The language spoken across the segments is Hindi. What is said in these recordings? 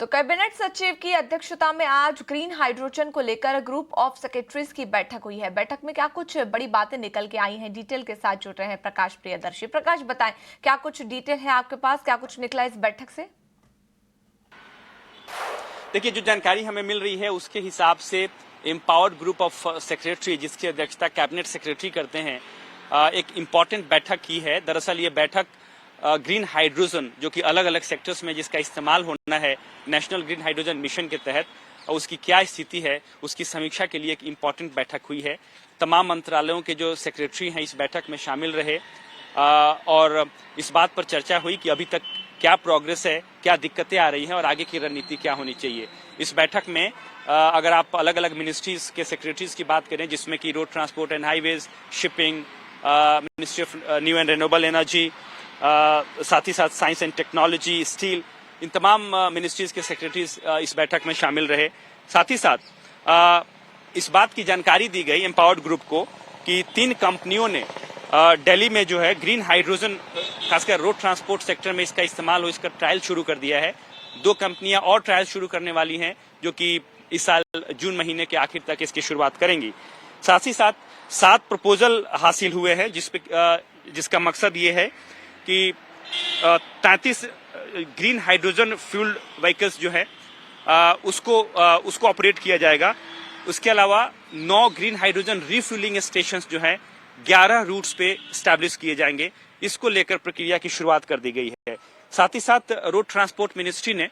तो कैबिनेट सचिव की अध्यक्षता में आज ग्रीन हाइड्रोजन को लेकर ग्रुप ऑफ सेक्रेटरीज की बैठक हुई है। बैठक में क्या कुछ बड़ी बातें निकल के आई हैं, डिटेल के साथ जुड़ रहे हैं प्रकाश प्रियदर्शी। प्रकाश, बताएं क्या कुछ डिटेल है आपके पास, क्या कुछ निकला इस बैठक से? देखिए, जो जानकारी हमें मिल रही है उसके हिसाब से एम्पावर्ड ग्रुप ऑफ सेक्रेटरी, जिसकी अध्यक्षता कैबिनेट सेक्रेटरी करते हैं, एक इम्पॉर्टेंट बैठक की है। दरअसल ये बैठक ग्रीन हाइड्रोजन, जो कि अलग अलग सेक्टर्स में जिसका इस्तेमाल होना है नेशनल ग्रीन हाइड्रोजन मिशन के तहत, उसकी क्या स्थिति है उसकी समीक्षा के लिए एक इम्पॉर्टेंट बैठक हुई है। तमाम मंत्रालयों के जो सेक्रेटरी हैं इस बैठक में शामिल रहे और इस बात पर चर्चा हुई कि अभी तक क्या प्रोग्रेस है, क्या दिक्कतें आ रही हैं और आगे की रणनीति क्या होनी चाहिए। इस बैठक में अगर आप अलग अलग मिनिस्ट्रीज के सेक्रेटरीज की बात करें, जिसमें कि road transport and highways, shipping, ministry of new and renewable energy, साथ ही साथ साइंस एंड टेक्नोलॉजी, स्टील, इन तमाम मिनिस्ट्रीज के सेक्रेटरीज इस बैठक में शामिल रहे। साथ ही साथ इस बात की जानकारी दी गई एम्पावर्ड ग्रुप को कि 3 कंपनियों ने दिल्ली में जो है ग्रीन हाइड्रोजन, खासकर रोड ट्रांसपोर्ट सेक्टर में इसका इस्तेमाल हो, इसका ट्रायल शुरू कर दिया है। 2 कंपनियां और ट्रायल शुरू करने वाली हैं जो कि इस साल जून महीने के आखिर तक इसकी शुरुआत करेंगी। साथ ही साथ 7 प्रपोजल हासिल हुए हैं जिसका मकसद ये है कि 33 ग्रीन हाइड्रोजन फ्यूल्ड व्हीकल्स जो है उसको ऑपरेट किया जाएगा। उसके अलावा 9 ग्रीन हाइड्रोजन रिफ्यूलिंग स्टेशंस जो है 11 रूट्स पे स्टैब्लिश किए जाएंगे। इसको लेकर प्रक्रिया की शुरुआत कर दी गई है। साथ ही साथ रोड ट्रांसपोर्ट मिनिस्ट्री ने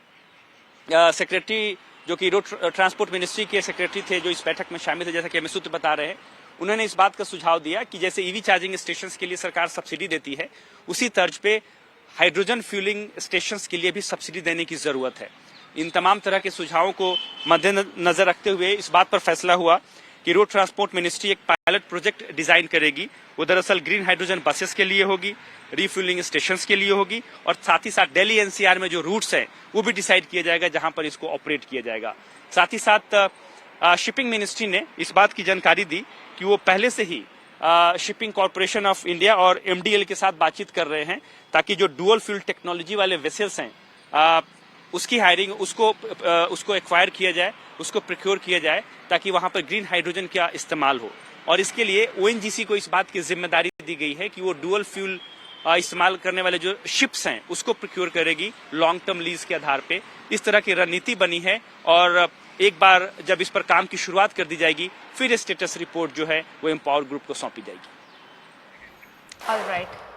सेक्रेटरी, जो कि रोड ट्रांसपोर्ट मिनिस्ट्री के सेक्रेटरी थे जो इस बैठक में शामिल थे, जैसा कि हमें सूत्र बता रहे हैं, उन्होंने इस बात का सुझाव दिया कि जैसे ईवी चार्जिंग स्टेशंस के लिए सरकार सब्सिडी देती है, उसी तर्ज पे हाइड्रोजन फ्यूलिंग स्टेशंस के लिए भी सब्सिडी देने की जरूरत है। इन तमाम तरह के सुझावों को मद्देनजर रखते हुए इस बात पर फैसला हुआ कि रोड ट्रांसपोर्ट मिनिस्ट्री एक पायलट प्रोजेक्ट डिजाइन करेगी। वो दरअसल ग्रीन हाइड्रोजन बसेस के लिए होगी, रिफ्यूलिंग स्टेशंस के लिए होगी और साथ ही साथ दिल्ली एनसीआर में जो रूट्स हैं वो भी डिसाइड किया जाएगा जहां पर इसको ऑपरेट किया जाएगा। साथ ही साथ शिपिंग मिनिस्ट्री ने इस बात की जानकारी दी कि वो पहले से ही शिपिंग कॉर्पोरेशन ऑफ इंडिया और एमडीएल के साथ बातचीत कर रहे हैं ताकि जो डुअल फ्यूल टेक्नोलॉजी वाले वेसल्स हैं उसकी हायरिंग, उसको एक्वायर किया जाए, उसको प्रोक्योर किया जाए ताकि वहां पर ग्रीन हाइड्रोजन का इस्तेमाल हो। और इसके लिए ओएनजीसी को इस बात की जिम्मेदारी दी गई है कि वो डुअल फ्यूल इस्तेमाल करने वाले जो शिप्स हैं उसको प्रोक्योर करेगी लॉन्ग टर्म लीज के आधार पे। इस तरह की रणनीति बनी है और एक बार जब इस पर काम की शुरुआत कर दी जाएगी फिर स्टेटस रिपोर्ट जो है वो एम्पावर ग्रुप को सौंपी जाएगी। ऑलराइट।